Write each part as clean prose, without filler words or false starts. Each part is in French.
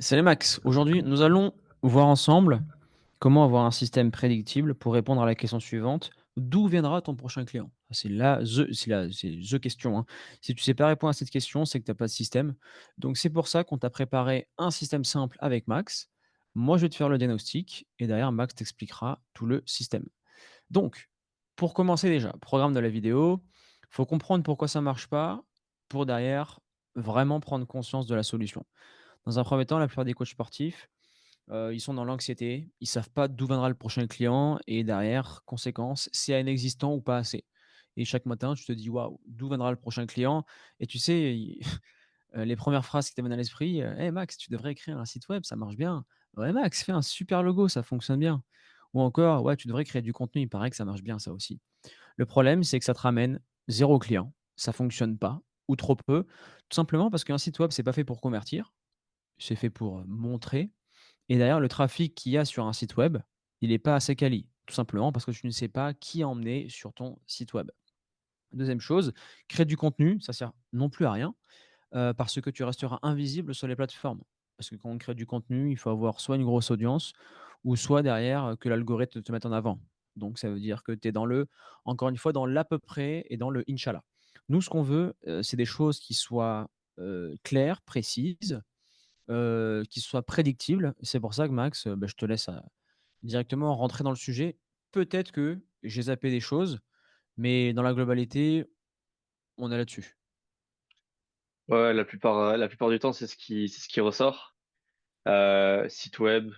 Salut Max, aujourd'hui nous allons voir ensemble comment avoir un système prédictible pour répondre à la question suivante. D'où viendra ton prochain client? C'est the question, hein. Si tu sais pas répondre à cette question, c'est que tu as pas de système. Donc c'est pour ça qu'on t'a préparé un système simple avec Max. Moi je vais te faire le diagnostic et derrière Max t'expliquera tout le système. Donc, pour commencer déjà, programme de la vidéo, faut comprendre pourquoi ça marche pas pour derrière vraiment prendre conscience de la solution. Dans un premier temps, la plupart des coachs sportifs, ils sont dans l'anxiété, ils savent pas d'où viendra le prochain client et derrière, conséquence, c'est inexistant ou pas assez. Et chaque matin, tu te dis: «Waouh, d'où viendra le prochain client?» Et tu sais, les premières phrases qui te viennent à l'esprit: «Hey Max, tu devrais écrire un site web, ça marche bien. Ouais Max, fais un super logo, ça fonctionne bien». Ou encore: «Ouais, tu devrais créer du contenu, il paraît que ça marche bien ça aussi». Le problème, c'est que ça te ramène zéro client, ça fonctionne pas ou trop peu, tout simplement parce qu'un site web, c'est pas fait pour convertir, c'est fait pour, montrer et derrière le trafic qu'il y a sur un site web, il est pas assez quali. Tout simplement parce que tu ne sais pas qui emmener sur ton site web. Deuxième chose, créer du contenu, ça sert non plus à rien, parce que tu resteras invisible sur les plateformes. Parce que quand on crée du contenu, il faut avoir soit une grosse audience ou soit derrière, que l'algorithme te mette en avant. Donc ça veut dire que tu es dans le encore une fois, dans l'à peu près et dans le inch'Allah. Nous, ce qu'on veut, c'est des choses qui soient, claires, précises, qui soit prédictible. C'est pour ça que Max, bah, je te laisse, directement rentrer dans le sujet. Peut-être que j'ai zappé des choses, mais dans la globalité, on est là-dessus. Ouais, la plupart du temps, c'est ce qui ressort. Site web,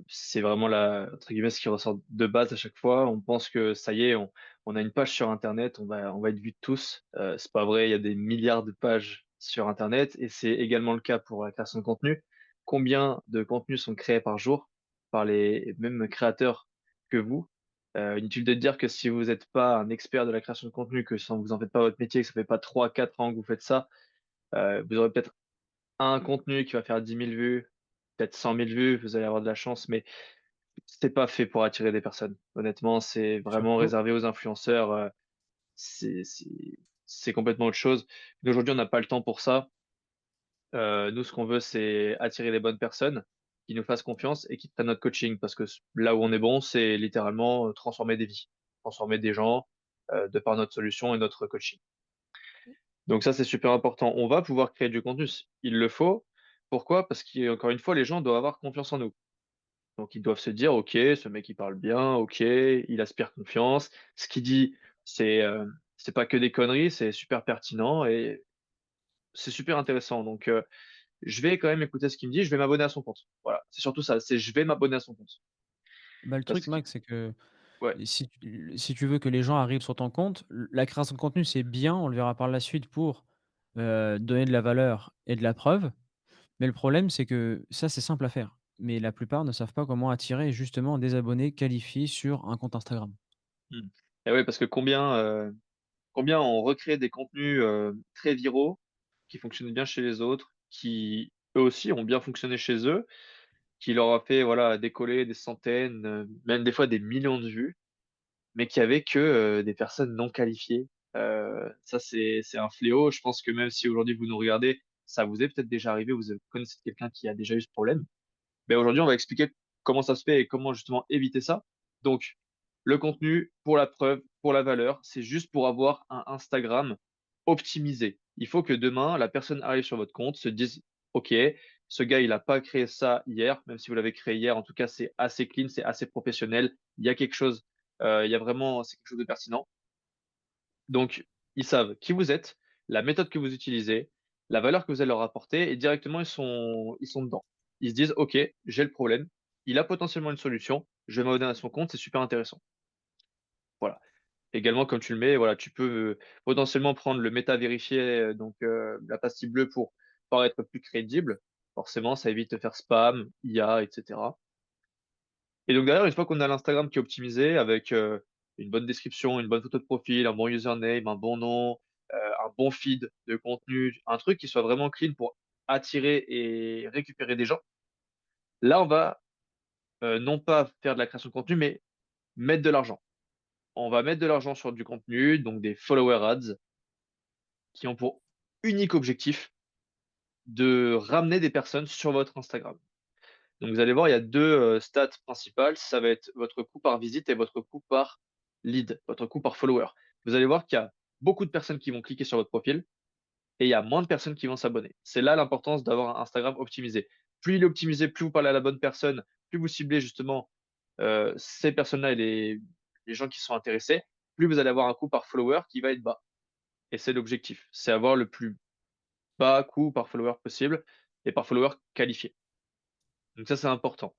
c'est vraiment entre guillemets, ce qui ressort de base à chaque fois. On pense que ça y est, on a une page sur Internet, on va être vu de tous. C'est pas vrai, il y a des milliards de pages sur Internet et c'est également le cas pour la création de contenu. Combien de contenus sont créés par jour par les mêmes créateurs que vous? Inutile de dire que si vous n'êtes pas un expert de la création de contenu, que vous en faites pas votre métier, que ça fait pas 3, 4 ans que vous faites ça, vous aurez peut-être un contenu qui va faire 10 000 vues, peut-être 100 000 vues, vous allez avoir de la chance, mais c'est pas fait pour attirer des personnes. Honnêtement, c'est vraiment Surtout réservé aux influenceurs. C'est, c'est, c'est complètement autre chose. Mais aujourd'hui, on n'a pas le temps pour ça. Nous, ce qu'on veut, c'est attirer les bonnes personnes qui nous fassent confiance et qui prennent notre coaching. Parce que là où on est bon, c'est littéralement transformer des vies, transformer des gens de par notre solution et notre coaching. Donc ça, c'est super important. On va pouvoir créer du contenu. Il le faut. Pourquoi? Parce qu'encore une fois, les gens doivent avoir confiance en nous. Donc ils doivent se dire, OK, ce mec, il parle bien, OK, il aspire confiance. Ce qu'il dit, c'est pas que des conneries, c'est super pertinent et c'est super intéressant. Donc je vais quand même écouter ce qu'il me dit, je vais m'abonner à son compte. Voilà, c'est surtout ça, c'est je vais m'abonner à son compte. bah, le truc Parce que, Max, c'est que ouais. si tu veux que les gens arrivent sur ton compte, la création de contenu, c'est bien, on le verra par la suite pour, donner de la valeur et de la preuve. Mais le problème, c'est que ça, c'est simple à faire. Mais la plupart ne savent pas comment attirer justement des abonnés qualifiés sur un compte Instagram. Hmm. Et ouais, parce que combien on recrée des contenus très viraux qui fonctionnent bien chez les autres, qui eux aussi ont bien fonctionné chez eux, qui leur a fait voilà décoller des centaines, même des fois des millions de vues, mais qui avait que des personnes non qualifiées. Ça c'est un fléau. Je pense que même si aujourd'hui vous nous regardez, ça vous est peut-être déjà arrivé, vous connaissez quelqu'un qui a déjà eu ce problème. Mais aujourd'hui, on va expliquer comment ça se fait et comment justement éviter ça. Donc, le contenu pour la preuve, pour la valeur, c'est juste pour avoir un Instagram optimisé. Il faut que demain, la personne arrive sur votre compte, se dise, OK, ce gars, il n'a pas créé ça hier, même si vous l'avez créé hier. En tout cas, c'est assez clean, c'est assez professionnel. Il y a quelque chose, il y a vraiment, c'est quelque chose de pertinent. Donc, ils savent qui vous êtes, la méthode que vous utilisez, la valeur que vous allez leur apporter, et directement, ils sont dedans. Ils se disent, OK, j'ai le problème, il a potentiellement une solution, je vais m'abonner à son compte, c'est super intéressant. Voilà. Également, comme tu le mets, voilà, tu peux potentiellement prendre le méta vérifié, donc la pastille bleue pour paraître plus crédible. Forcément, ça évite de faire spam, IA, etc. Et donc derrière, une fois qu'on a l'Instagram qui est optimisé avec une bonne description, une bonne photo de profil, un bon username, un bon nom, un bon feed de contenu, un truc qui soit vraiment clean pour attirer et récupérer des gens, là, on va non pas faire de la création de contenu, mais mettre de l'argent. On va mettre de l'argent sur du contenu, donc des follower ads, qui ont pour unique objectif de ramener des personnes sur votre Instagram. Donc vous allez voir, il y a 2 stats principales, ça va être votre coût par visite et votre coût par lead, votre coût par follower. Vous allez voir qu'il y a beaucoup de personnes qui vont cliquer sur votre profil et il y a moins de personnes qui vont s'abonner. C'est là l'importance d'avoir un Instagram optimisé. Plus il est optimisé, plus vous parlez à la bonne personne, plus vous ciblez justement, ces personnes-là et les gens qui sont intéressés, plus vous allez avoir un coût par follower qui va être bas et c'est l'objectif. C'est avoir le plus bas coût par follower possible et par follower qualifié. Donc ça, c'est important.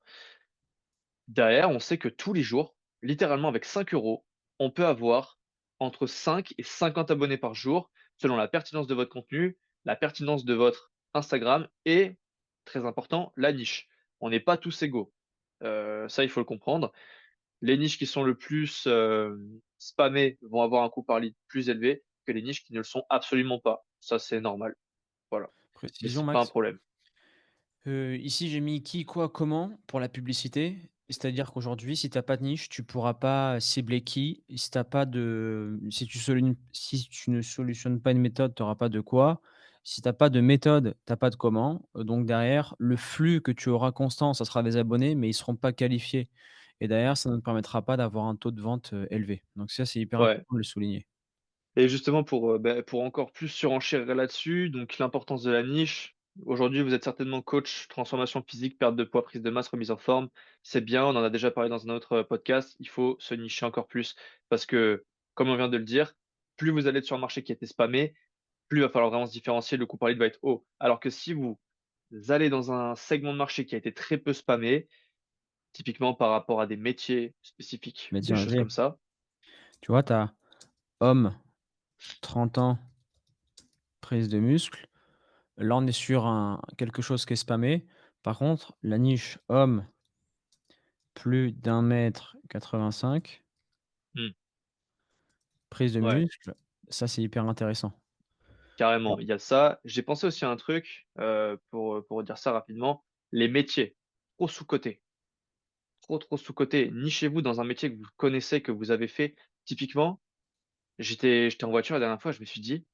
Derrière, on sait que tous les jours, littéralement avec 5 €, on peut avoir entre 5 et 50 abonnés par jour, selon la pertinence de votre contenu, la pertinence de votre Instagram et, très important, la niche. On n'est pas tous égaux. Ça, il faut le comprendre. Les niches qui sont le plus, spammées vont avoir un coût par lead plus élevé que les niches qui ne le sont absolument pas. Ça, c'est normal, voilà. Mais Précision, c'est pas un Max? problème. Ici, j'ai mis qui, quoi, comment pour la publicité. C'est-à-dire qu'aujourd'hui, si tu as pas de niche, tu pourras pas cibler qui. Si t'as pas de si tu ne solutionnes pas une méthode, tu auras pas de quoi. Si tu as pas de méthode, tu as pas de comment. Donc derrière, le flux que tu auras constant, ça sera des abonnés, mais ils seront pas qualifiés et derrière, ça ne te permettra pas d'avoir un taux de vente, élevé. Donc ça, c'est hyper Ouais. important de le souligner. Et justement pour encore plus surenchérir là-dessus, donc l'importance de la niche. Aujourd'hui, vous êtes certainement coach transformation physique, perte de poids, prise de masse, remise en forme. C'est bien, on en a déjà parlé dans un autre, podcast. Il faut se nicher encore plus parce que, comme on vient de le dire, plus vous allez être sur un marché qui a été spammé, plus il va falloir vraiment se différencier, le coût par lead va être haut. Alors que si vous allez dans un segment de marché qui a été très peu spammé, typiquement par rapport à des métiers spécifiques Mais ou des tiens, choses comme ça. tu vois, tu as homme, 30 ans, prise de muscle. Là, on est sur un quelque chose qui est spammé. Par contre, la niche homme, plus d'1 m 85, Mmh, prise de ouais. muscle, ça, c'est hyper intéressant. Carrément, Alors, il y a ça. J'ai pensé aussi à un truc, pour dire ça rapidement, les métiers, trop sous-cotés, trop, trop sous-cotés. Nichez-vous dans un métier que vous connaissez, que vous avez fait. Typiquement, j'étais en voiture la dernière fois, je me suis dit: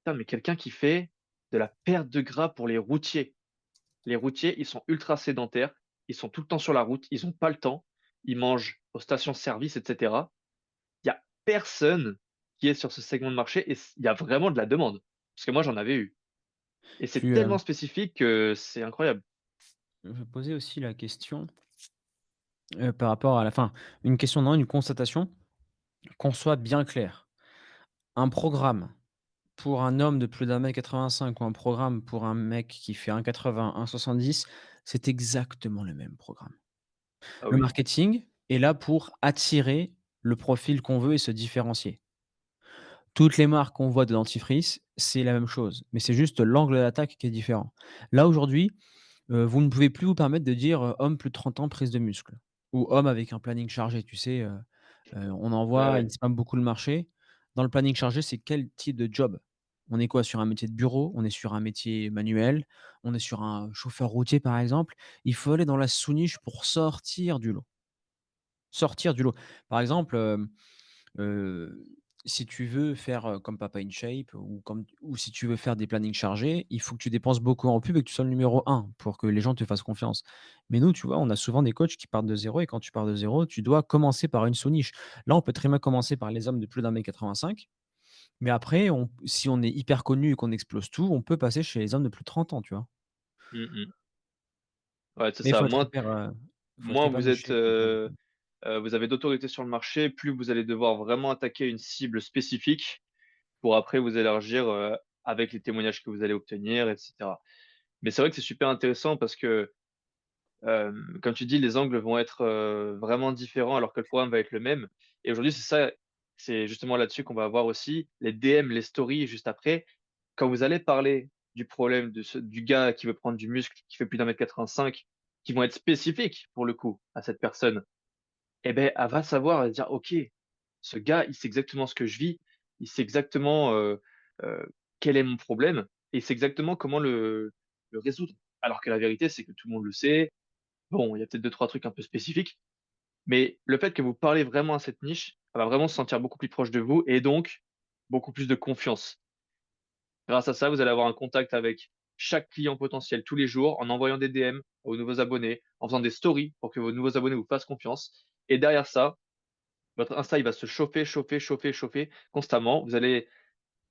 «Putain, mais quelqu'un qui fait de la perte de gras pour les routiers». Les routiers, ils sont ultra sédentaires, ils sont tout le temps sur la route, ils ont pas le temps, ils mangent aux stations-service et cetera. Il y a personne qui est sur ce segment de marché et il y a vraiment de la demande. Parce que moi, j'en avais eu. Et c'est tu, tellement spécifique que c'est incroyable. je posais aussi la question, par rapport à la fin, une question non, une constatation, qu'on soit bien clair. Un programme pour un homme de plus d'1 m 85 ou un programme pour un mec qui fait 1,80, 1,70, c'est exactement le même programme. Ah Le oui. marketing est là pour attirer le profil qu'on veut et se différencier. Toutes les marques qu'on voit de dentifrice, c'est la même chose, mais c'est juste l'angle d'attaque qui est différent. Là, aujourd'hui, vous ne pouvez plus vous permettre de dire, homme plus de 30 ans, prise de muscle ou homme avec un planning chargé. Tu sais, on en Ouais, voit, ouais. ils spamment beaucoup le marché. Dans le planning chargé, c'est quel type de job? On est quoi? Sur un métier de bureau? On est sur un métier manuel? On est sur un chauffeur routier, par exemple? Il faut aller dans la sous-niche pour sortir du lot. Sortir du lot. Par exemple, Heu, si tu veux faire, comme Papa In Shape ou si tu veux faire des plannings chargés, il faut que tu dépenses beaucoup en pub et que tu sois le numéro un pour que les gens te fassent confiance. Mais nous, tu vois, on a souvent des coachs qui partent de zéro et quand tu pars de zéro, tu dois commencer par une sous-niche. Là, on peut très bien commencer par les hommes de plus d'1 m 85, mais après si on est hyper connu et qu'on explose tout, on peut passer chez les hommes de plus de 30 ans, tu vois? Mmh mh. Ouais, c'est Mais il ça. faut être Moins hyper, moins vous êtes, niché pour faire du vous avez d'autorité sur le marché, plus vous allez devoir vraiment attaquer une cible spécifique pour après vous élargir, avec les témoignages que vous allez obtenir et cetera. Mais c'est vrai que c'est super intéressant parce que, comme tu dis, les angles vont être, vraiment différents alors que le programme va être le même et aujourd'hui, c'est justement là-dessus qu'on va avoir aussi les DM, les stories juste après. Quand vous allez parler du problème du gars qui veut prendre du muscle, qui fait plus d'1 m 85, qui vont être spécifiques pour le coup à cette personne, eh beh, elle va savoir, elle va se dire: «OK, ce gars, il sait exactement ce que je vis, il sait exactement, heu, quel est mon problème et il sait exactement comment le résoudre». Alors que la vérité, c'est que tout le monde le sait. Bon, il y a peut-être deux trois trucs un peu spécifiques, mais le fait que vous parlez vraiment à cette niche, elle va vraiment se sentir beaucoup plus proche de vous et donc beaucoup plus de confiance. Grâce à ça, vous allez avoir un contact avec chaque client potentiel tous les jours en envoyant des DM aux nouveaux abonnés, en faisant des stories pour que vos nouveaux abonnés vous fassent confiance et derrière ça, votre Insta, il va se chauffer, chauffer, chauffer, chauffer constamment. Vous allez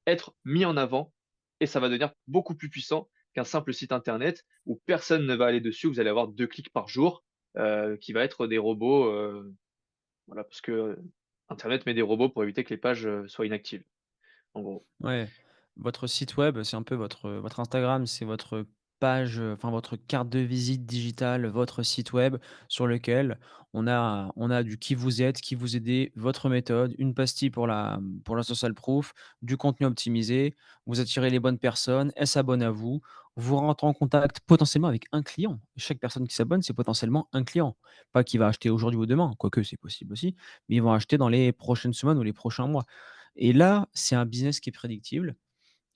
être mis en avant et ça va devenir beaucoup plus puissant qu'un simple site internet où personne ne va aller dessus. Vous allez avoir 2 clics par jour, qui va être des robots, voilà, parce que internet met des robots pour éviter que les pages, soient inactives, en gros. Ouais, votre site web, c'est un peu votre Instagram, c'est votre page, enfin votre carte de visite digitale, votre site web sur lequel on a du qui vous êtes, qui vous aidez, votre méthode, une pastille pour la social proof, du contenu optimisé. Vous attirez les bonnes personnes, elles s'abonnent à vous, vous rentrez en contact potentiellement avec un client. Chaque personne qui s'abonne, c'est potentiellement un client. Pas qui va acheter aujourd'hui ou demain, quoique c'est possible aussi, mais ils vont acheter dans les prochaines semaines ou les prochains mois. Et là, c'est un business qui est prédictible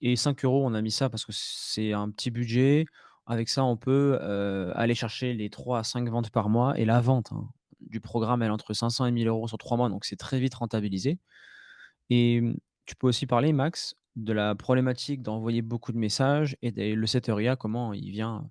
et 5 €, on a mis ça parce que c'est un petit budget. Avec ça, on peut, aller chercher les 3 à 5 ventes par mois et la vente, hein, du programme, elle est entre 500 et 1 000 € sur 3 mois, donc c'est très vite rentabilisé et tu peux aussi parler, Max, de la problématique d'envoyer beaucoup de messages et des le Seteria, comment il vient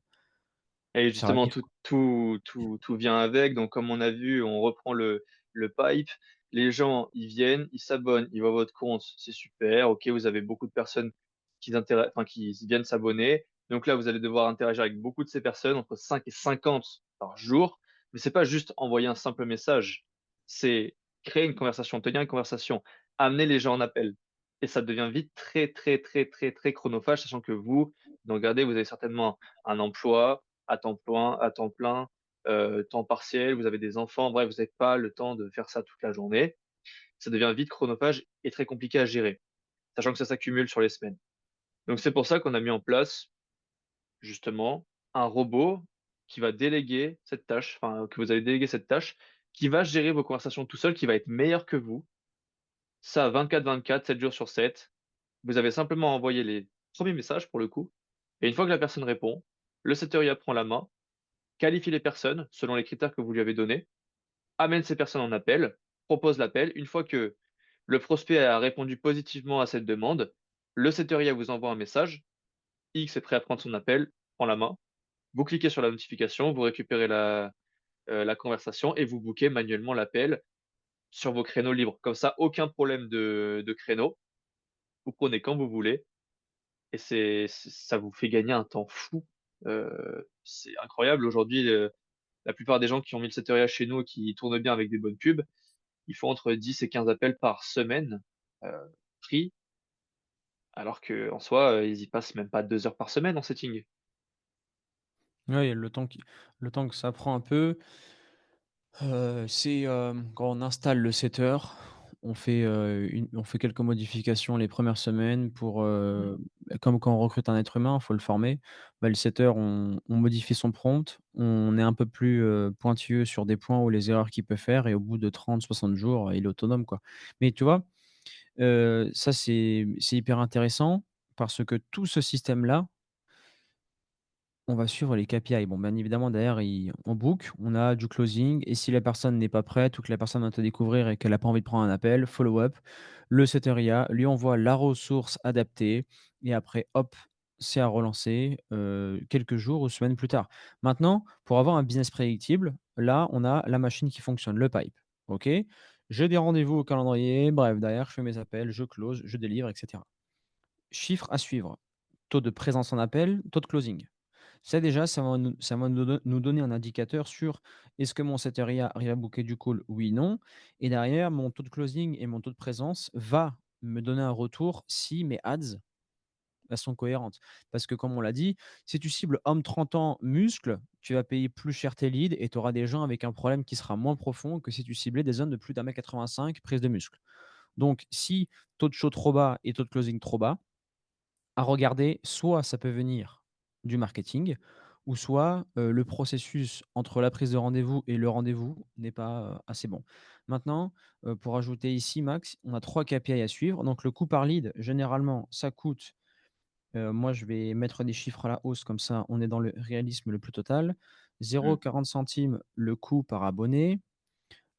Et justement, servir. tout vient avec. Donc, comme on a vu, on reprend le pipe. Les gens, ils viennent, ils s'abonnent, ils voient votre compte, c'est super. OK, vous avez beaucoup de personnes qui viennent s'abonner. Donc là, vous allez devoir interagir avec beaucoup de ces personnes, entre 5 et 50 par jour. Mais c'est pas juste envoyer un simple message, c'est créer une conversation, tenir une conversation, amener les gens en appel. Et ça devient vite très, très, très, très, très chronophage, sachant que vous, donc regardez, vous avez certainement un emploi, à temps plein, temps partiel, vous avez des enfants, bref, vous n'avez pas le temps de faire ça toute la journée. Ça devient vite chronophage et très compliqué à gérer, sachant que ça s'accumule sur les semaines. Donc c'est pour ça qu'on a mis en place, justement, un robot qui va déléguer cette tâche, enfin, que vous allez déléguer cette tâche, qui va gérer vos conversations tout seul, qui va être meilleur que vous. Ça 24/24, 7 jours sur 7. Vous avez simplement à envoyer les premiers messages pour le coup et une fois que la personne répond, le setter prend la main, qualifie les personnes selon les critères que vous lui avez donnés, amène ces personnes en appel, propose l'appel. Une fois que le prospect a répondu positivement à cette demande, le Seteria vous envoie un message. X est prêt à prendre son appel, prend la main. Vous cliquez sur la notification, vous récupérez la conversation et vous bookez manuellement l'appel sur vos créneaux libres. Comme ça, aucun problème de créneau. Vous prenez quand vous voulez et ça vous fait gagner un temps fou. C'est incroyable. Aujourd'hui, la plupart des gens qui ont mis le Seteria chez nous et qui tournent bien avec des bonnes pubs, ils font entre 10 et 15 appels par semaine, heu, pris, alors qu'en soi, ils y passent même pas 2 heures par semaine en setting. Ouais, le temps que ça prend un peu. C'est, quand on installe le setter, on fait quelques modifications les premières semaines pour, Mmh. comme quand on recrute un être humain, il faut le former. Bah, le setter, on modifie son prompt, on est un peu plus, pointilleux sur des points où les erreurs qu'il peut faire et au bout de 30 60 jours, il est autonome, quoi. Mais tu vois, ça c'est hyper intéressant parce que tout ce système-là, on va suivre les KPI. Bon, bien évidemment, derrière, on book, on a du closing et si la personne n'est pas prête ou que la personne vient te découvrir et qu'elle a pas envie de prendre un appel, follow-up, le Seteria lui envoie la ressource adaptée et après, hop, c'est à relancer, quelques jours ou semaines plus tard. Maintenant, pour avoir un business prédictible, là, on a la machine qui fonctionne, le pipe. OK? J'ai des rendez-vous au calendrier, bref, derrière, je fais mes appels, je close, je délivre et cetera. Chiffres à suivre: taux de présence en appel, taux de closing. Ça déjà, ça va nous donner un indicateur sur est-ce que mon Seteria arrive à booker du call? Oui, non et derrière mon taux de closing et mon taux de présence va me donner un retour si mes ads, elles sont cohérentes. Parce que comme on l'a dit, si tu cibles homme 30 ans, muscles, tu vas payer plus cher tes leads et tu auras des gens avec un problème qui sera moins profond que si tu ciblais des zones de plus d'1,85 m, prise de muscle. Donc si taux de show trop bas et taux de closing trop bas, à regarder, soit ça peut venir du marketing ou soit, le processus entre la prise de rendez-vous et le rendez-vous n'est pas, assez bon. Maintenant, pour ajouter ici Max, on a 3 KPI à suivre. Donc le coût par lead, généralement, ça coûte, moi je vais mettre des chiffres à la hausse comme ça on est dans le réalisme le plus total. Mmh. 0,40 € le coût par abonné.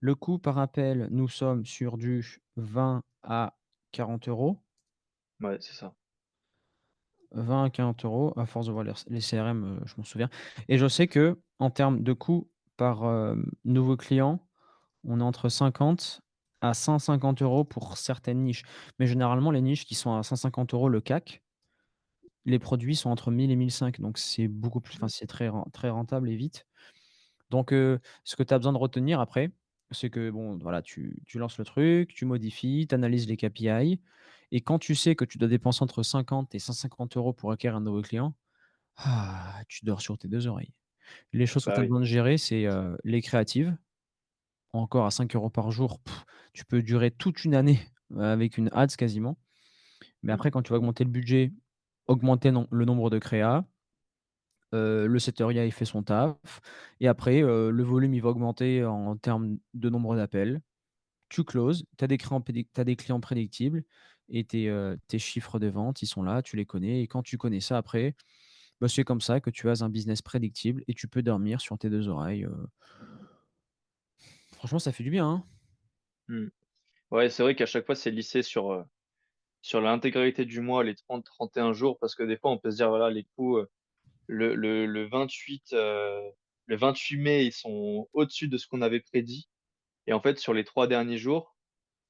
Le coût par appel, nous sommes sur du 20 à 40 €. Ouais, c'est ça. 20 à 40 € à force de voir les CRM, je m'en souviens et je sais que en termes de coût par, nouveau client, on est entre 50 à 150 € pour certaines niches. Mais généralement, les niches qui sont à 150 € le CAC, les produits sont entre 1 000 et 1 500, donc c'est beaucoup plus enfin, c'est très rentable et vite. Donc ce que tu as besoin de retenir après, c'est que bon, voilà, tu lances le truc, tu modifies, tu analyses les KPI et quand tu sais que tu dois dépenser entre 50 et 150 € pour acquérir un nouveau client, tu dors sur tes 2 oreilles. Les choses que Bah tu as oui. besoin de gérer, c'est, les créatives, encore à 5 € par jour, tu peux durer toute une année, avec une ads quasiment. Mais Mmh. après quand tu vas augmenter le budget, augmenter le nombre de créas, le setter il fait son taf et après, le volume il va augmenter en termes de nombre d'appels. Tu closes, tu as des clients prédictibles et tes chiffres de vente, ils sont là, tu les connais et quand tu connais ça après, bah, c'est comme ça que tu as un business prédictible et tu peux dormir sur tes 2 oreilles, franchement ça fait du bien, hein? Mmh. Ouais, c'est vrai qu'à chaque fois, c'est lissé sur l'intégralité du mois, les 30, 31 jours, parce que des fois, on peut se dire, voilà, les coûts, le 28, le 28 mai, ils sont au-dessus de ce qu'on avait prédit et en fait, sur les 3 derniers jours,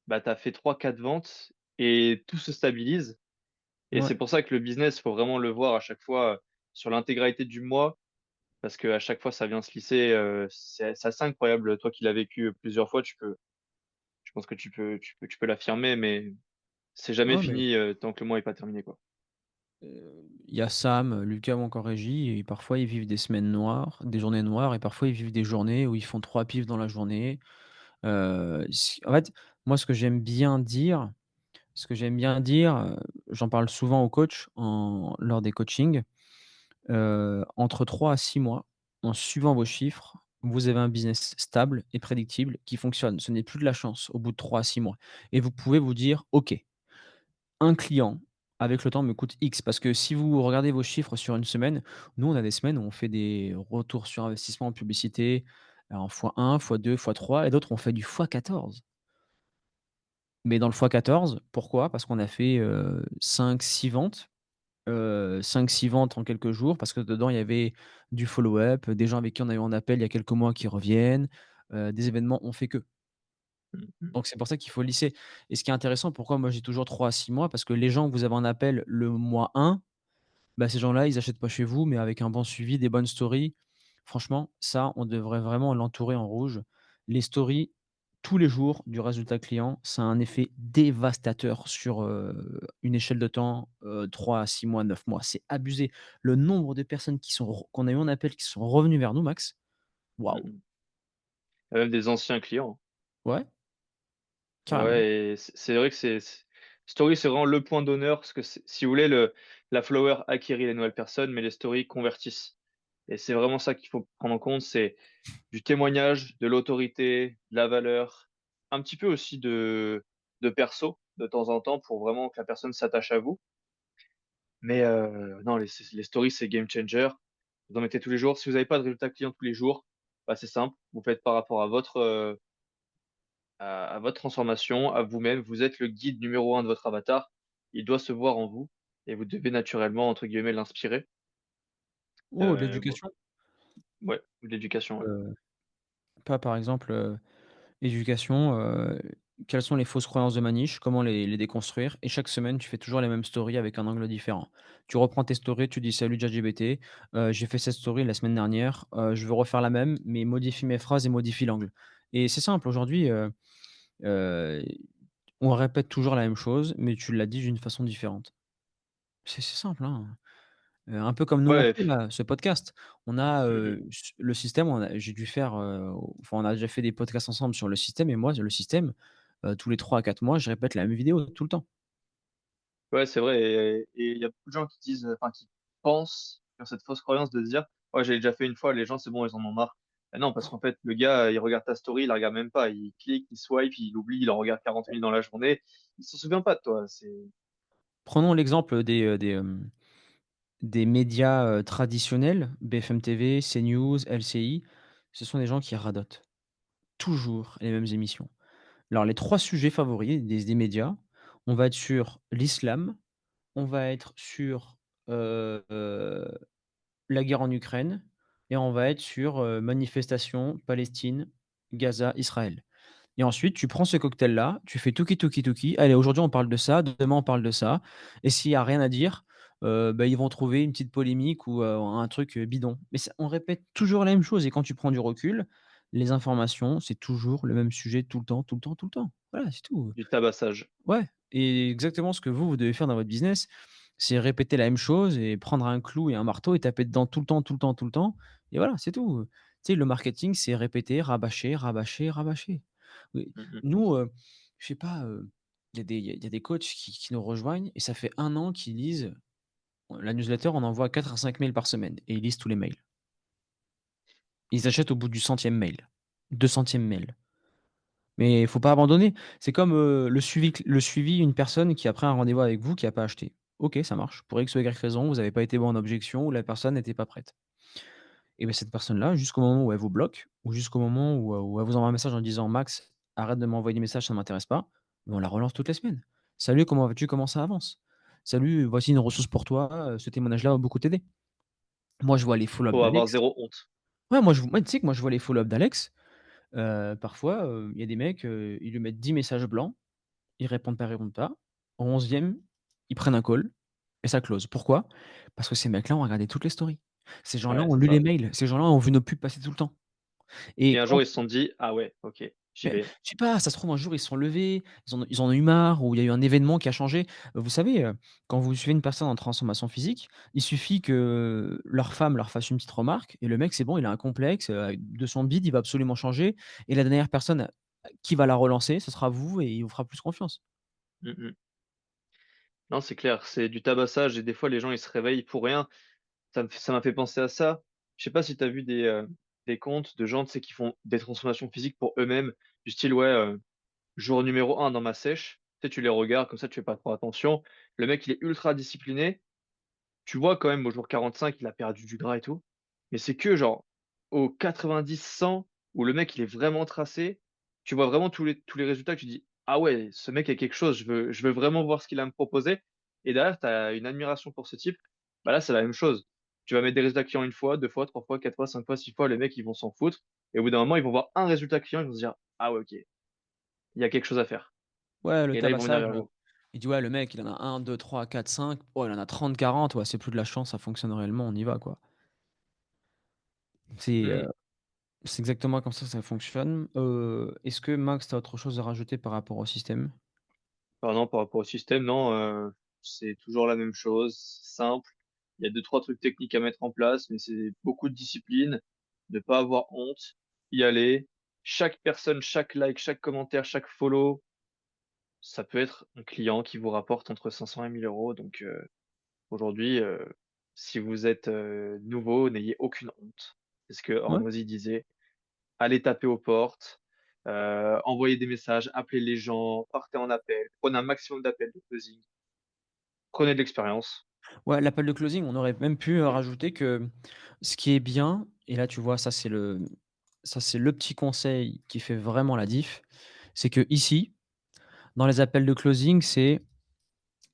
bah, tu as fait 3, 4 ventes et tout se stabilise et Ouais. c'est pour ça que le business, faut vraiment le voir à chaque fois, sur l'intégralité du mois parce qu'à chaque fois, ça vient se lisser, c'est assez incroyable. Toi qui l'as vécu, plusieurs fois, je pense que tu peux l'affirmer, mais c'est jamais Ouais, mais fini, tant que le mois est pas terminé, quoi. il y a Sam, Lucas ou encore Régis et parfois ils vivent des semaines noires, des journées noires et parfois ils vivent des journées où ils font 3 pifs dans la journée. Si en fait, moi ce que j'aime bien dire, j'en parle souvent aux coachs lors des coachings, entre 3 à 6 mois, en suivant vos chiffres, vous avez un business stable et prédictible qui fonctionne. Ce n'est plus de la chance au bout de 3 à 6 mois et vous pouvez vous dire: «OK, un client, avec le temps, me coûte X». Parce que si vous regardez vos chiffres sur une semaine, nous, on a des semaines où on fait des retours sur investissement en publicité, en fois 1, fois 2, fois 3, et d'autres, on fait du fois 14. Mais dans le fois 14, pourquoi? Parce qu'on a fait, 5-6 ventes, 5-6 ventes en quelques jours, parce que dedans, il y avait du follow-up, des gens avec qui on a eu en appel il y a quelques mois qui reviennent, des événements, on fait que. Mmh mh. Donc c'est pour ça qu'il faut lisser et ce qui est intéressant, pourquoi moi j'ai toujours 3 à 6 mois? Parce que les gens que vous avez en appel le mois 1, bah, ces gens-là, ils achètent pas chez vous, mais avec un bon suivi, des bonnes stories, franchement, ça, on devrait vraiment l'entourer en rouge. Les stories, tous les jours du résultat client, ça a un effet dévastateur sur, une échelle de temps, 3 à 6 mois, 9 mois. C'est abusé. Le nombre de personnes qu'on a eu en appel, qui sont revenues vers nous, Max, Mmh waouh! mh. Il y a même des anciens clients. Ouais, carrément. Ouais et c'est vrai que story, c'est vraiment le point d'honneur parce que si vous voulez, la follower acquérit les nouvelles personnes, mais les stories convertissent et c'est vraiment ça qu'il faut prendre en compte, c'est du témoignage, de l'autorité, de la valeur, un petit peu aussi de perso, de temps en temps pour vraiment que la personne s'attache à vous. Mais non, les stories, c'est game changer. Vous en mettez tous les jours. Si vous n'avez pas de résultat client tous les jours, bah, c'est simple, vous faites par rapport à votre transformation, à vous-même. Vous êtes le guide numéro un de votre avatar. Il doit se voir en vous et vous devez naturellement, entre guillemets, «l'inspirer». Oh, de Voi l'éducation. ouais, de l'éducation, ouais. Pas par exemple, éducation, quelles sont les fausses croyances de ma niche? Comment les déconstruire? Et chaque semaine, tu fais toujours les mêmes stories avec un angle différent. Tu reprends tes stories, tu dis: «Salut ChatGPT, j'ai fait cette story la semaine dernière, je veux refaire la même, mais modifie mes phrases et modifie l'angle». Et c'est simple aujourd'hui, heu, on répète toujours la même chose, mais tu l'as dit d'une façon différente. C'est simple, hein. Un peu comme nous on Ouais, fait là, ce podcast. On a, mmh mh. le système, j'ai dû faire, enfin on a déjà fait des podcasts ensemble sur le système et moi le système, tous les 3 à 4 mois, je répète la même vidéo tout le temps. Ouais, c'est vrai et il y a beaucoup de gens qui disent, enfin qui pensent qui ont cette fausse croyance de se dire: «Ouais, j'ai déjà fait une fois, les gens, c'est bon, ils en ont marre». Bah non, parce qu'en fait, le gars, il regarde ta story, il la regarde même pas. Il clique, il swipe, il oublie, il en regarde 40 000 dans la journée. Il se souvient pas de toi. C'est Prenons l'exemple des médias, traditionnels, BFM TV, CNews, LCI. Ce sont des gens qui radotent toujours les mêmes émissions. Alors les 3 sujets favoris des médias, on va être sur l'islam, on va être sur, la guerre en Ukraine et on va être sur, manifestation Palestine, Gaza, Israël. Et ensuite, tu prends ce cocktail-là, tu fais tuki, tuki, tuki. Allez, aujourd'hui, on parle de ça, demain, on parle de ça. Et s'il y a rien à dire, bah, ils vont trouver une petite polémique ou un truc, bidon. Mais ça on répète toujours la même chose et quand tu prends du recul, les informations, c'est toujours le même sujet tout le temps, tout le temps, tout le temps. Voilà, c'est tout. Du tabassage. Ouais et exactement ce que vous devez faire dans votre business, c'est répéter la même chose et prendre un clou et un marteau et taper dedans tout le temps, tout le temps, tout le temps et voilà, c'est tout. Tu sais, le marketing, c'est répéter, rabâcher, rabâcher, rabâcher. Oui, Mmh mh. nous, je sais pas, il y a des coachs qui nous rejoignent et ça fait 1 an qu'ils lisent la newsletter, on envoie 4 à 5 mails par semaine et ils lisent tous les mails. Ils achètent au bout du 100e mail, 200e mail. Mais il faut pas abandonner. C'est comme, le suivi, une personne qui a pris un rendez-vous avec vous, qui a pas acheté. OK, ça marche. Pour X ou Y raison, vous avez pas été bon en objection ou la personne n'était pas prête. Et beh, cette personne-là, jusqu'au moment où elle vous bloque ou jusqu'au moment où elle vous envoie un message en disant: «Max, arrête de m'envoyer des messages, ça m'intéresse pas», mais on la relance toutes les semaines. «Salut, comment vas-tu? Comment ça avance? Salut, voici une ressource pour toi, ce témoignage-là va beaucoup t'aider». Moi, je vois les follow-up Faut avoir d'Alex. 0 honte. Ouais, moi, tu sais que moi, je vois les follow-up d'Alex, parfois, il y a des mecs, ils lui mettent 10 messages blancs. Ils répondent pas, ils répondent pas. Au 11e, ils prennent un call et ça close. Pourquoi? Parce que ces mecs-là ont regardé toutes les stories. Ces gens-là Ouais, ont c'est lu ça. les mails. Ces gens-là ont vu nos pubs passer tout le temps Et et un quand jour, ils se sont dit: «Ah ouais, OK, j'y mais vais». je sais pas, ça se trouve un jour ils se sont levés, ils en ont eu marre ou il y a eu un événement qui a changé. Vous savez, quand vous suivez une personne en transformation physique, il suffit que leur femme leur fasse une petite remarque et le mec, c'est bon, il a un complexe, de son bide, il va absolument changer et la dernière personne, qui va la relancer, ce sera vous et il vous fera plus confiance. Mmh mh. Non, c'est clair, c'est du tabassage et des fois, les gens, ils se réveillent pour rien. Ça m'a fait penser à ça. Je sais pas si tu as vu des comptes de gens, tu sais, qui font des transformations physiques pour eux-mêmes, du style, ouais, jour numéro 1 dans ma sèche. Tu sais, tu les regardes comme ça, tu fais pas trop attention. Le mec, il est ultra discipliné. Tu vois quand même au jour 45, il a perdu du gras et tout. Mais c'est que genre au 90-100 où le mec, il est vraiment tracé, tu vois vraiment tous les résultats que tu dis: «Ah ouais, ce mec a quelque chose, je veux vraiment voir ce qu'il a à me proposer» et derrière, tu as une admiration pour ce type. Bah là, c'est la même chose. Tu vas mettre des résultats clients 1 fois, 2 fois, 3 fois, 4 fois, 5 fois, 6 fois, les mecs, ils vont s'en foutre et au bout d'un moment, ils vont voir un résultat client, ils vont se dire: «Ah ouais, OK, il y a quelque chose à faire» Ouais, le et là, ils vont venir tabassage, vers vous. il dit: «Ouais, le mec, il en a 1, 2, 3, 4, 5. Oh, il en a 30, 40. Ouais, c'est plus de la chance, ça fonctionne réellement, on y va, quoi». C'est, Mmh. c'est exactement comme ça fonctionne. Est-ce que Max, tu as autre chose à rajouter par rapport au système? Ah non, par rapport au système, non, c'est toujours la même chose, c'est simple. Il y a 2-3 trucs techniques à mettre en place, mais c'est beaucoup de discipline, ne pas avoir honte, y aller. Chaque personne, chaque like, chaque commentaire, chaque follow, ça peut être un client qui vous rapporte entre 500 et 1 000 €. Donc, aujourd'hui, si vous êtes, nouveau, n'ayez aucune honte. C'est ce que Ouais. Hormozy disait. Allez taper aux portes, envoyez des messages, appelez les gens, partez en appel, prenez un maximum d'appels de closing. Prenez de l'expérience. Ouais, l'appel de closing, on aurait même pu, rajouter que ce qui est bien et là, tu vois, ça c'est le petit conseil qui fait vraiment la diff, c'est que ici, dans les appels de closing, c'est: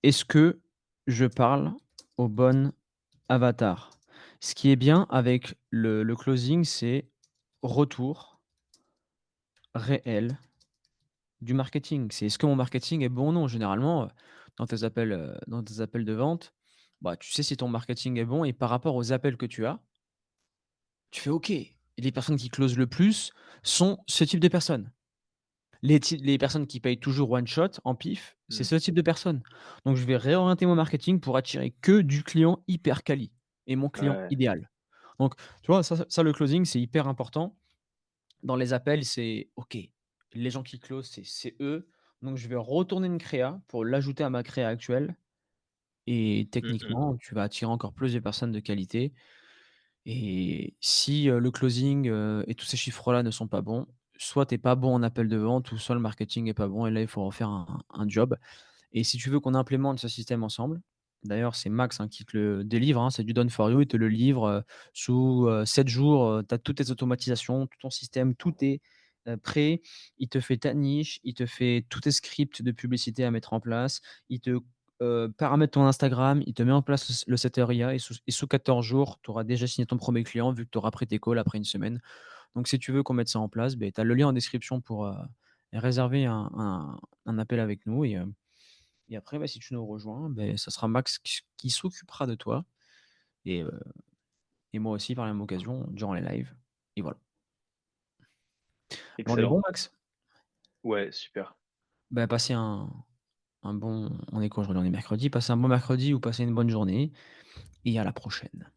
«Est-ce que je parle aux bonnes avatar?» Ce qui est bien avec le closing, c'est retour réel du marketing. C'est est-ce que mon marketing est bon ou non? Généralement, dans tes appels de vente, bah, tu sais si ton marketing est bon et par rapport aux appels que tu as, tu fais: «OK, les personnes qui closent le plus sont ce type de personnes». Les personnes qui payent toujours one shot en pif, c'est Mmh. ce type de personnes. Donc je vais réorienter mon marketing pour attirer que du client hyper quali et mon client Ouais, idéal. Donc tu vois, ça le closing, c'est hyper important. Dans les appels, c'est OK, les gens qui closent, c'est eux, donc je vais retourner une créa pour l'ajouter à ma créa actuelle et mmh mh. techniquement, tu vas attirer encore plus de personnes de qualité et si, le closing, et tous ces chiffres-là ne sont pas bons, soit tu es pas bon en appel de vente ou soit le marketing est pas bon et là, il faut refaire un job et si tu veux qu'on implémente ce système ensemble, d'ailleurs, c'est Max, hein, qui te le délivre, hein, c'est du done for you. Il te le livre, sous, 7 jours, tu as toutes tes automatisations, tout ton système, tout est, prêt. Il te fait ta niche, il te fait tous tes scripts de publicité à mettre en place, il te, paramètres ton Instagram, il te met en place le Setter IA et sous 14 jours, tu auras déjà signé ton premier client vu que tu auras pris tes calls après une semaine. Donc si tu veux qu'on mette ça en place, beh, tu as le lien en description pour, réserver un appel avec nous et après, bah, si tu nous rejoins, beh, ça sera Max qui s'occupera de toi et heu et moi aussi par la même occasion durant les lives et voilà. Bon, on est bon Excellent. Max? Ouais, super. Bah, passez un bon on est quoi aujourd'hui? On est mercredi. Passez un bon mercredi ou passez une bonne journée et à la prochaine.